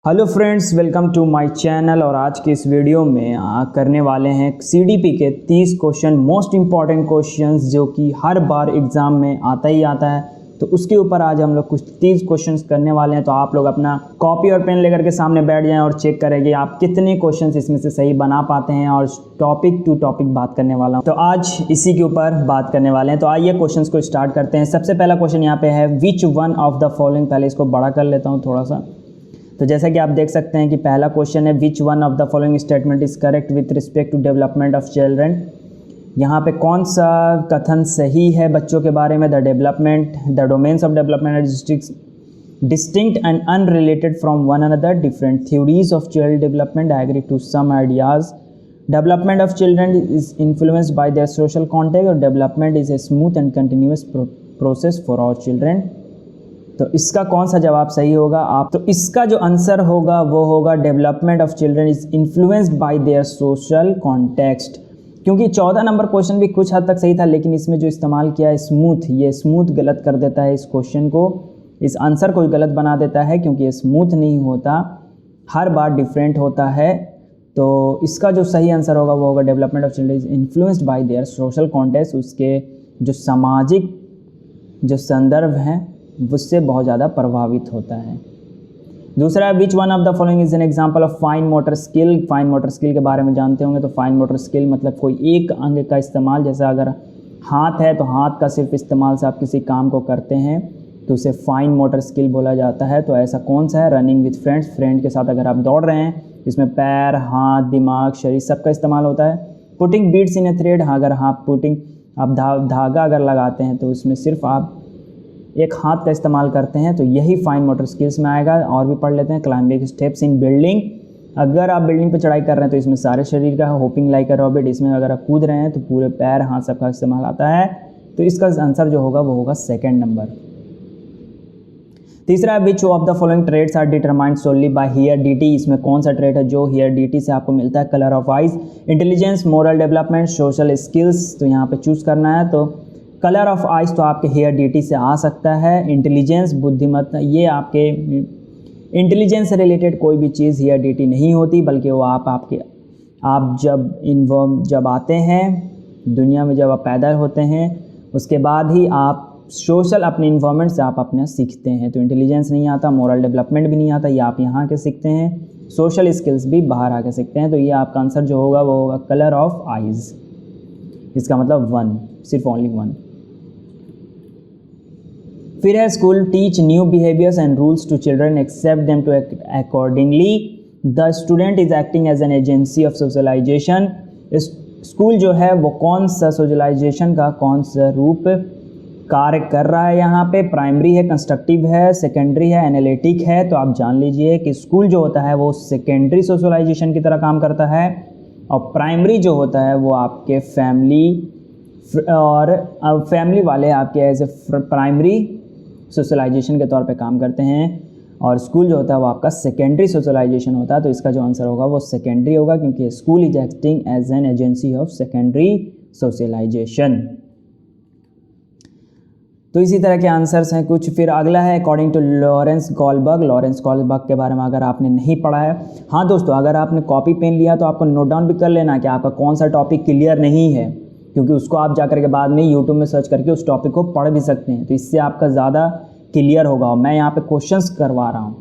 Hello friends, welcome to my channel. और आज के इस वीडियो में करने वाले हैं सीडीपी के 30 क्वेश्चन, मोस्ट इम्पॉर्टेंट क्वेश्चंस जो कि हर बार एग्ज़ाम में आता ही आता है। तो उसके ऊपर आज हम लोग कुछ 30 क्वेश्चंस करने वाले हैं। तो आप लोग अपना कॉपी और पेन लेकर के सामने बैठ जाएं और चेक करेंगे आप कितने क्वेश्चंस इसमें से सही बना पाते हैं। और टॉपिक टू टॉपिक बात करने वाला हूँ, तो आज इसी के ऊपर बात करने वाले हैं। तो आइए क्वेश्चंस को स्टार्ट करते हैं। सबसे पहला क्वेश्चन यहाँ पे है, which one of the following. पहले इसको बड़ा कर लेता हूँ थोड़ा सा। तो जैसा कि आप देख सकते हैं कि पहला क्वेश्चन है, which one of the following statement is correct with respect to development of children. यहाँ पे कौन सा कथन सही है बच्चों के बारे में। The development, the domains of development are distinct and unrelated from one another. Different theories of child development agree to some ideas. Development of children is influenced by their social context, or development is a smooth and continuous process for all children. तो इसका कौन सा जवाब सही होगा आप। तो इसका जो आंसर होगा वो होगा, development of children is influenced by their social context. क्योंकि 14 नंबर क्वेश्चन भी कुछ हद तक सही था, लेकिन इसमें जो इस्तेमाल किया है स्मूथ, ये स्मूथ गलत कर देता है इस क्वेश्चन को, इस आंसर को गलत बना देता है, क्योंकि ये स्मूथ नहीं होता, हर बार डिफरेंट होता है। तो इसका जो सही आंसर होगा वो होगा, development of children is influenced by their social context. उसके जो सामाजिक जो संदर्भ हैं उससे बहुत ज़्यादा प्रभावित होता है। दूसरा है, which one of the following is an example of fine motor skill. Fine motor skill के बारे में जानते होंगे। तो फाइन मोटर स्किल मतलब कोई एक अंग का इस्तेमाल, जैसे अगर हाथ है तो हाथ का सिर्फ इस्तेमाल से आप किसी काम को करते हैं तो उसे फाइन मोटर स्किल बोला जाता है। तो ऐसा कौन सा है, रनिंग विथ फ्रेंड्स, फ्रेंड के साथ अगर आप दौड़ रहे हैं, इसमें पैर, हाथ, दिमाग, शरीर सबका इस्तेमाल होता है। पुटिंग बीड्स इन ए थ्रेड, अगर आप पुटिंग आप धागा अगर लगाते हैं तो उसमें सिर्फ आप एक हाथ का इस्तेमाल करते हैं, तो यही फाइन मोटर स्किल्स में आएगा। और भी पढ़ लेते हैं, क्लाइंबिंग स्टेप्स इन बिल्डिंग, अगर आप बिल्डिंग पर चढ़ाई कर रहे हैं तो इसमें सारे शरीर का, होपिंग लाइक अ रॉबिट, इसमें अगर आप कूद रहे हैं तो पूरे पैर, हाथ सबका इस्तेमाल आता है। तो इसका आंसर जो होगा वो होगा सेकेंड नंबर। तीसरा है, which of the following traits are determined solely by heredity. इसमें कौन सा ट्रेड है जो हियरडिटी से आपको मिलता है। Colour of eyes, intelligence, moral development, social skills. तो यहाँ पे चूज़ करना है। तो कलर ऑफ आइज तो आपके हेयरडिटी से आ सकता है। इंटेलिजेंस, बुद्धिमत्ता, ये आपके इंटेलिजेंस से रिलेटेड कोई भी चीज़ हेयरडिटी नहीं होती, बल्कि वो आप जब आते हैं दुनिया में, जब आप पैदा होते हैं उसके बाद ही आप सोशल अपने इन्वायरमेंट से आप अपना सीखते हैं। तो इंटेलिजेंस नहीं आता, मोरल डेवलपमेंट भी नहीं आता, ये आप यहाँ के सीखते हैं। सोशल स्किल्स भी बाहर आके सीखते हैं। तो ये आपका आंसर जो होगा वो होगा कलर ऑफ आइज़। इसका मतलब 1, सिर्फ ओनली 1। फिर है, school teach new behaviours and rules to children, except them to act accordingly. The student is acting as an agency of socialisation. School जो है वो कौन सा सोशलाइजेशन का कौन सा रूप कार्य कर रहा है। यहाँ पे प्राइमरी है, कंस्ट्रक्टिव है, सेकेंडरी है, एनालिटिक है। तो आप जान लीजिए कि स्कूल जो होता है वो सेकेंडरी सोशलाइजेशन की तरह काम करता है, और प्राइमरी जो होता है वो आपके फैमिली वाले आपके एज ए प्राइमरी सोशलाइजेशन के तौर पे काम करते हैं, और स्कूल जो होता है वो आपका सेकेंडरी सोशलाइजेशन होता है। तो इसका जो आंसर होगा वो सेकेंडरी होगा, क्योंकि school is acting as an agency of secondary socialisation. तो इसी तरह के आंसर्स हैं कुछ। फिर अगला है, according to Lawrence Kohlberg. Lawrence Kohlberg के बारे में अगर आपने नहीं पढ़ा है, हाँ दोस्तों, अगर आपने कॉपी पेन लिया तो आपको नोट डाउन भी कर लेना कि आपका कौन सा टॉपिक क्लियर नहीं है, क्योंकि उसको आप जाकर के बाद में यूट्यूब में सर्च करके उस टॉपिक को पढ़ भी सकते हैं। तो इससे आपका ज़्यादा क्लियर होगा। मैं यहाँ पे क्वेश्चंस करवा रहा हूँ।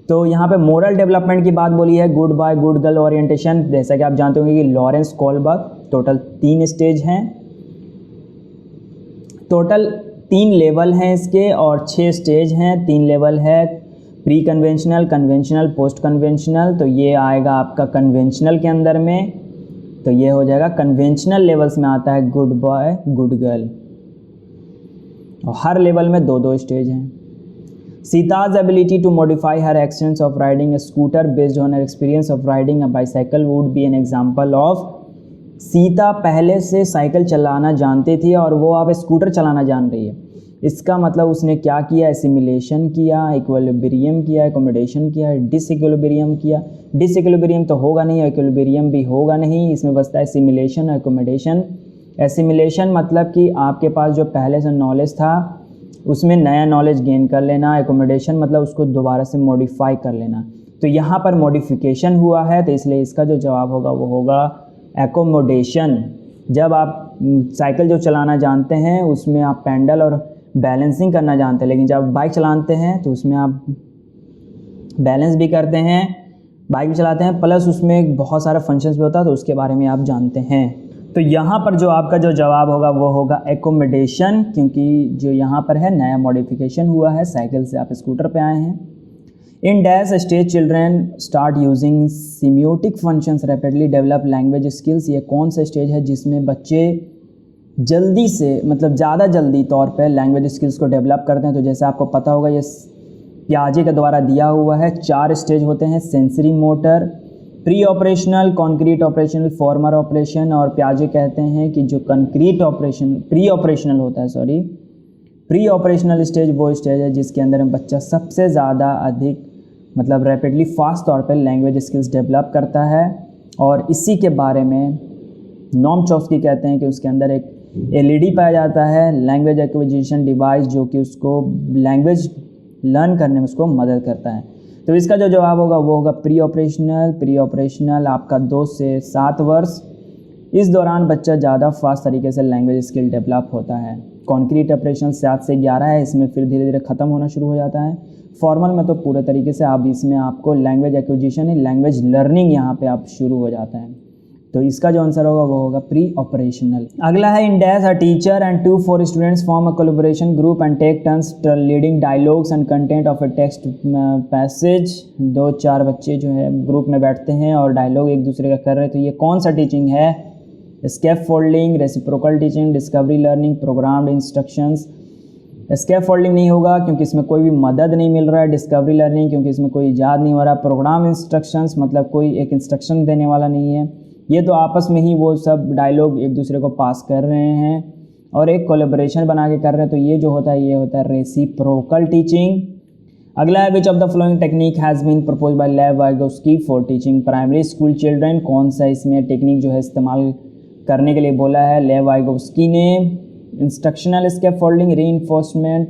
तो यहाँ पे मोरल डेवलपमेंट की बात बोली है, good boy good girl orientation. जैसा कि आप जानते होंगे कि लॉरेंस कॉलबर्ग, टोटल 3 स्टेज हैं, टोटल 3 लेवल हैं इसके, और 6 स्टेज हैं। 3 लेवल है, pre conventional, conventional, post conventional. तो ये आएगा आपका कन्वेंशनल के अंदर में, तो ये हो जाएगा कन्वेंशनल लेवल्स में आता है गुड बॉय गुड गर्ल, और हर लेवल में 2-2 स्टेज हैं। Sita's ability to modify her actions of riding a scooter based on her experience of riding a bicycle would be an example of. Sita पहले से साइकिल चलाना जानती थी और वो अब स्कूटर चलाना जान रही है। इसका मतलब उसने क्या किया, एसिमिलेशन किया, इक्विलिब्रियम किया, एकोमोडेशन किया, डिसइक्विलिब्रियम किया। डिसइक्विलिब्रियम तो होगा नहीं, इक्विलिब्रियम भी होगा नहीं, इसमें बचता है एसिमिलेशन और एकोमोडेशन। एसिमिलेशन मतलब कि आपके पास जो पहले से नॉलेज था उसमें नया नॉलेज गेन कर लेना। एकोमोडेशन मतलब उसको दोबारा से मॉडिफाई कर लेना। तो यहाँ पर मॉडिफिकेशन हुआ है, तो इसलिए इसका जो जवाब होगा वो होगा एकोमोडेशन। जब आप साइकिल जो चलाना जानते हैं उसमें आप पेंडल और बैलेंसिंग करना जानते हैं, लेकिन जब बाइक चलाते हैं तो उसमें आप बैलेंस भी करते हैं, बाइक भी चलाते हैं, प्लस उसमें बहुत सारा फंक्शंस भी होता है, तो उसके बारे में आप जानते हैं। तो यहाँ पर जो आपका जो जवाब होगा वो होगा एकोमोडेशन, क्योंकि जो यहाँ पर है नया मॉडिफिकेशन हुआ है, साइकिल से आप स्कूटर पे आए हैं। In dash stage children start using semiotic functions rapidly develop language skills. ये कौन सा स्टेज है जिसमें बच्चे जल्दी से मतलब ज़्यादा जल्दी तौर पे लैंग्वेज स्किल्स को डेवलप करते हैं? तो जैसे आपको पता होगा ये पियाजे के द्वारा दिया हुआ है। 4 स्टेज होते हैं, sensory motor, pre operational, concrete operational, farmer operation. और पियाजे कहते हैं कि जो कंक्रीट ऑपरेशन प्री ऑपरेशनल होता है, प्री ऑपरेशनल स्टेज वो स्टेज है जिसके अंदर बच्चा सबसे ज़्यादा अधिक मतलब रैपिडली फास्ट तौर पर लैंग्वेज स्किल्स डेवलप करता है। और इसी के बारे में नॉम चॉम्स्की कहते हैं कि उसके अंदर एक LED पाया जाता है, लैंग्वेज एक्विजिशन डिवाइस, जो कि उसको लैंग्वेज लर्न करने में उसको मदद करता है। तो इसका जो जवाब होगा वो होगा प्री ऑपरेशनल। प्री ऑपरेशनल आपका 2 से 7 वर्ष, इस दौरान बच्चा ज़्यादा फास्ट तरीके से लैंग्वेज स्किल डेवलप होता है। कॉन्क्रीट ऑपरेशन 7 से 11 है, इसमें फिर धीरे धीरे ख़त्म होना शुरू हो जाता है। फॉर्मल में तो पूरे तरीके से आप इसमें आपको लैंग्वेज एक्विजिशन लैंग्वेज लर्निंग यहाँ पे आप शुरू हो जाता है। तो इसका जो आंसर होगा वो होगा प्री ऑपरेशनल। अगला है in dash a teacher and 2-4 students form a collaboration group and take turns leading dialogues and content of a text passage. 2-4 बच्चे जो है ग्रुप में बैठते हैं और डायलॉग एक दूसरे का कर रहे हैं। तो ये कौन सा टीचिंग है? Scaffolding, reciprocal teaching, discovery learning, programmed instructions. Scaffolding नहीं होगा क्योंकि इसमें कोई भी मदद नहीं मिल रहा है। डिस्कवरी लर्निंग क्योंकि इसमें कोई ईजाद नहीं हो रहा। प्रोग्राम इंस्ट्रक्शंस मतलब कोई एक इंस्ट्रक्शन देने वाला नहीं है। ये तो आपस में ही वो सब डायलॉग एक दूसरे को पास कर रहे हैं और एक कोलैबोरेशन बना के कर रहे हैं। तो ये जो होता है ये होता है रेसिप्रोकल टीचिंग। अगला है which of the following technique has been propose by Lev Vygotsky for teaching primary school children. कौन सा इसमें टेक्निक जो है इस्तेमाल करने के लिए बोला है लेव वाइगोस्की ने? इंस्ट्रक्शनल स्कैफोल्डिंग, रीइंफोर्समेंट,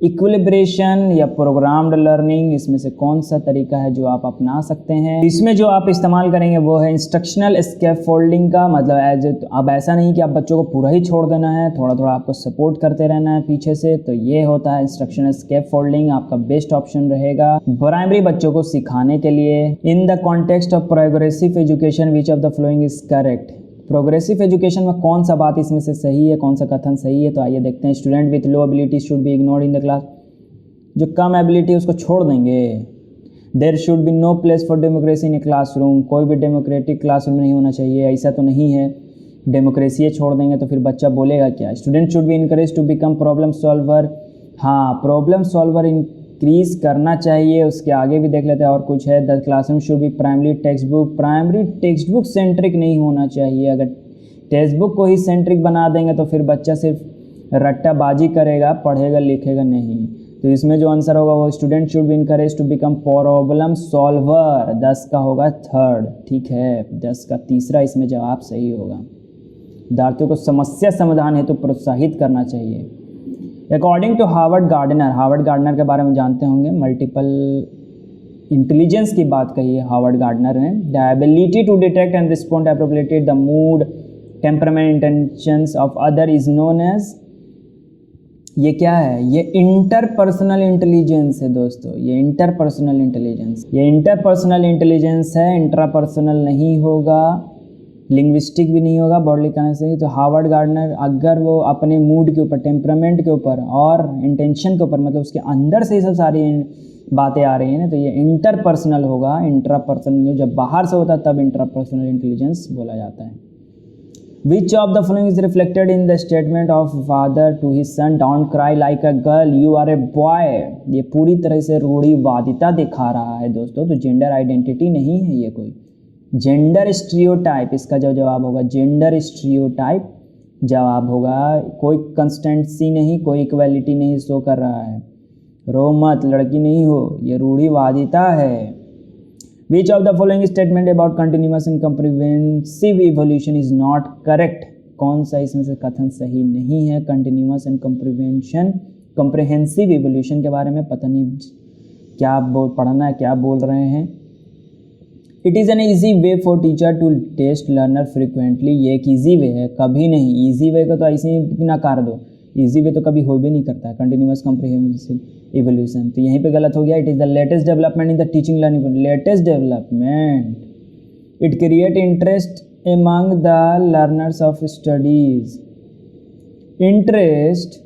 इक्विलिब्रेशन या प्रोग्राम्ड लर्निंग। इसमें से कौन सा तरीका है जो आप अपना सकते हैं? इसमें जो आप इस्तेमाल करेंगे वो है इंस्ट्रक्शनल स्कैफोल्डिंग का। मतलब अब ऐसा नहीं कि आप बच्चों को पूरा ही छोड़ देना है, थोड़ा थोड़ा आपको सपोर्ट करते रहना है पीछे से। तो ये होता है इंस्ट्रक्शनल स्कैफोल्डिंग, आपका बेस्ट ऑप्शन रहेगा प्राइमरी बच्चों को सिखाने के लिए। In the context of progressive education which of the following is correct. Progressive education में कौन सा बात इसमें से सही है, कौन सा कथन सही है? तो आइए देखते हैं। Student with low ability should be ignored in the class. जो कम एबिलिटी उसको छोड़ देंगे। There should be no place for democracy in a classroom. कोई भी डेमोक्रेटिक क्लासरूम नहीं होना चाहिए, ऐसा तो नहीं है। डेमोक्रेसी छोड़ देंगे तो फिर बच्चा बोलेगा क्या? Student should be encourage to become problem solver. हाँ, प्रॉब्लम सॉल्वर इंक्रीज करना चाहिए। उसके आगे भी देख लेते हैं और कुछ है। The classroom should be primary text book. Primary text book centric नहीं होना चाहिए। अगर टेक्स्ट बुक को ही सेंट्रिक बना देंगे तो फिर बच्चा सिर्फ रट्टाबाजी करेगा, पढ़ेगा लिखेगा नहीं। तो इसमें जो आंसर होगा वो student should be encourage to become problem solver. 10 का होगा 3rd, ठीक है। 10 का 3रा इसमें जवाब सही होगा। विद्यार्थियों को समस्या समाधान हेतु प्रोत्साहित करना चाहिए। अकॉर्डिंग टू हार्वर्ड गार्डनर के बारे में जानते होंगे, मल्टीपल इंटेलिजेंस की बात कही है हार्वर्ड गार्डनर ने। The ability to detect and respond appropriately the mood, temperament, intentions of other is known as. ये क्या है? ये इंटरपर्सनल इंटेलिजेंस है दोस्तों। ये इंटरपर्सनल इंटेलिजेंस है, इंट्रापर्सनल नहीं होगा, लिंग्विस्टिक भी नहीं होगा, बॉडली कहने से ही। तो हार्वर्ड गार्डनर अगर वो अपने मूड के ऊपर, टेम्परामेंट के ऊपर और इंटेंशन के ऊपर, मतलब उसके अंदर से ये सब सारी बातें आ रही हैं ना, तो ये इंटरपर्सनल होगा। इंट्रापर्सनल जब बाहर से होता है तब इंट्रापर्सनल इंटेलिजेंस बोला जाता है। Which of the following is reflected in the statement of father to his son? Don't cry like a girl, you are a boy। ये पूरी तरह से रूढ़िवादिता दिखा रहा है दोस्तों। तो जेंडर आइडेंटिटी नहीं है ये कोई, जेंडर स्टीरियोटाइप। इसका जो जवाब होगा जेंडर स्टीरियोटाइप जवाब होगा। कोई कंस्टेंसी नहीं, कोई इक्वालिटी नहीं शो कर रहा है। रो मत, लड़की नहीं हो, ये रूढ़िवादिता है। Which of the following statement about continuous and comprehensive evolution is not correct? कौन सा इसमें से कथन सही नहीं है? कंटिन्यूअस एंड कंप्रीवेंशन कॉम्प्रिहेंसिव इवोल्यूशन के बारे में पता नहीं क्या पढ़ना है, क्या बोल रहे हैं। It is an easy way for teacher to test learner frequently, ये एक ईजी वे है, कभी नहीं। ईजी वे को तो ऐसे ही नकार दो, ईजी वे तो कभी हो भी नहीं करता है, कंटिन्यूअस कॉम्प्रिहेंसिव इवोल्यूशन। तो यहीं पे गलत हो गया। It is the latest development in the teaching learning, latest development. It create interest among the learners of studies, interest,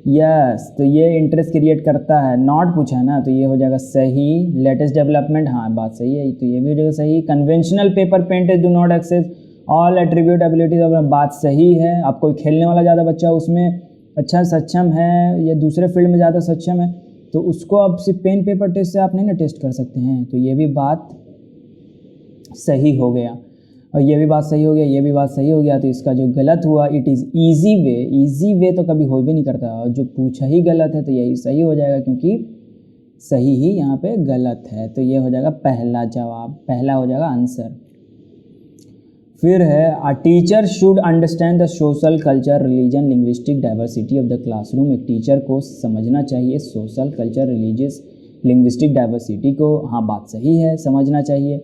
yes, तो ये इंटरेस्ट क्रिएट करता है, नॉट पूछा है ना, तो ये हो जाएगा सही। लेटेस्ट डेवलपमेंट, हाँ बात सही है, तो ये भी हो जाएगा सही। Conventional paper paint do not access all attribute abilities, बात सही है। आप कोई खेलने वाला ज़्यादा बच्चा उसमें अच्छा सक्षम है या दूसरे फील्ड में ज़्यादा सक्षम है, तो उसको आप सिर्फ पेन पेपर टेस्ट से आप नहीं ना टेस्ट कर सकते हैं, तो ये भी बात सही हो गया। और ये भी बात सही हो गया, ये भी बात सही हो गया। तो इसका जो गलत हुआ, it is easy way, easy way तो कभी हो भी नहीं करता, और जो पूछा ही गलत है तो यही सही हो जाएगा, क्योंकि सही ही यहाँ पे गलत है। तो ये हो जाएगा पहला जवाब, पहला हो जाएगा आंसर। फिर है a teacher should understand the social culture religion linguistic diversity of the classroom, एक टीचर को समझना चाहिए social culture religious linguistic diversity को, हाँ बात सही है, समझना चाहिए।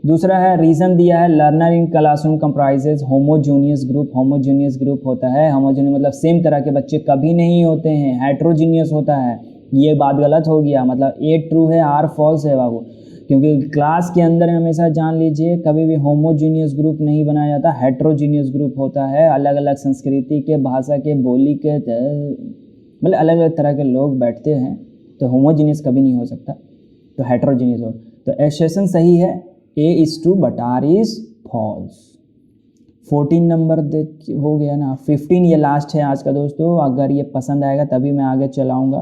दूसरा है रीज़न दिया है learner in classroom comprises homogeneous group, homogeneous group होता है, होमोजीनियस मतलब सेम तरह के बच्चे कभी नहीं होते हैं, हेट्रोजीनियस होता है। ये बात गलत हो गया, मतलब ए ट्रू है आर फॉल्स है बाबू, क्योंकि क्लास के अंदर हमेशा जान लीजिए कभी भी होमोजीनियस ग्रुप नहीं बनाया जाता, हेट्रोजीनियस ग्रुप होता है। अलग अलग संस्कृति के, भाषा के, बोली के, मतलब अलग अलग तरह के लोग बैठते हैं, तो होमोजीनियस कभी नहीं हो सकता, तो हेट्रोजीनियस हो। तो एसेशन सही है, A is true but R is false। 14 number हो गया ना, 15 ये लास्ट है आज का दोस्तों। अगर ये पसंद आएगा तभी मैं आगे चलाऊँगा,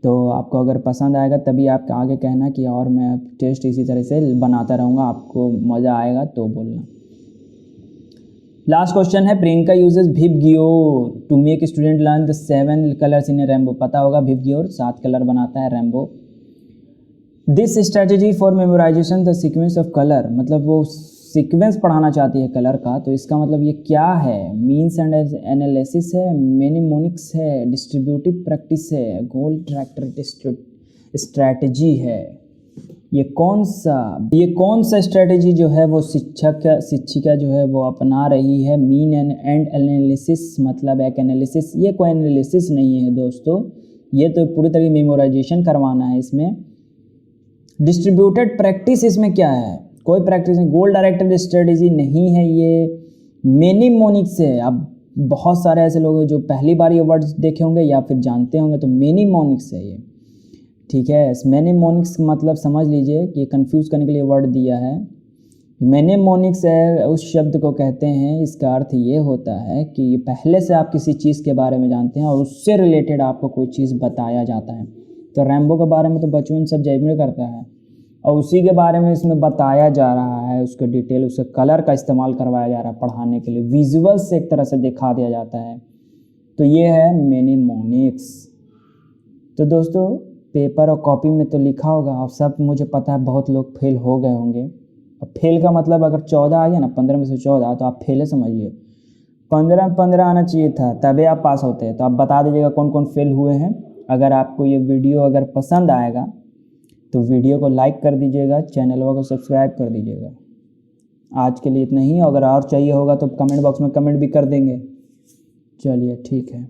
तो आपको अगर पसंद आएगा तभी आप आगे कहना कि और मैं टेस्ट इसी तरह से बनाता रहूँगा, आपको मज़ा आएगा तो बोलना। लास्ट क्वेश्चन है Priyanka uses VIBGYOR to make student learn the 7 colours in a rainbow. पता होगा भिबगियोर 7 कलर बनाता है rainbow. This strategy for memorisation the sequence of colour, मतलब वो सीक्वेंस पढ़ाना चाहती है कलर का, तो इसका मतलब ये क्या है? मीन्स एंड एनालिसिस है, मेनिमोनिक्स है, डिस्ट्रीब्यूटिव प्रैक्टिस है, गोल ट्रैक्टर स्ट्रैटेजी है। ये कौन सा स्ट्रैटेजी जो है वो शिक्षिका जो है वो अपना रही है? मीन एंड एनालिसिस, मतलब एक एनालिसिस, ये कोई एनालिसिस नहीं है दोस्तों, ये तो पूरी तरह मेमोराइजेशन करवाना है इसमें। डिस्ट्रीब्यूटेड प्रैक्टिस, इसमें क्या है? कोई प्रैक्टिस नहीं, गोल डायरेक्टेड स्ट्रेटजी नहीं है, ये मेनिमोनिक्स है। अब बहुत सारे ऐसे लोग हैं जो पहली बार ये वर्ड्स देखे होंगे या फिर जानते होंगे, तो मेनिमोनिक्स है ये, ठीक है। मेनिमोनिक्स मतलब समझ लीजिए कि कंफ्यूज करने के लिए वर्ड दिया है। मेनिमोनिक्स है, उस शब्द को कहते हैं, इसका अर्थ ये होता है कि पहले से आप किसी चीज़ के बारे में जानते हैं और उससे रिलेटेड आपको कोई चीज़ बताया जाता है। तो रैम्बो के बारे में तो बचपन सब जैबने करता है, और उसी के बारे में इसमें बताया जा रहा है, उसके डिटेल, उसके कलर का इस्तेमाल करवाया जा रहा है पढ़ाने के लिए, विजुअल से एक तरह से दिखा दिया जाता है। तो ये है मेनिमोनिक्स। तो दोस्तों पेपर और कॉपी में तो लिखा होगा, और सब मुझे पता है बहुत लोग फेल हो गए होंगे। अब फेल का मतलब अगर 14 आ गया ना, 15 में से 14, तो आप फेल समझिए। 15 आना चाहिए था, तभी आप पास होते हैं। तो आप बता दीजिएगा कौन कौन फेल हुए हैं। अगर आपको ये वीडियो अगर पसंद आएगा तो वीडियो को लाइक कर दीजिएगा, चैनल को सब्सक्राइब कर दीजिएगा। आज के लिए इतना ही, अगर और चाहिए होगा तो कमेंट बॉक्स में कमेंट भी कर देंगे। चलिए ठीक है।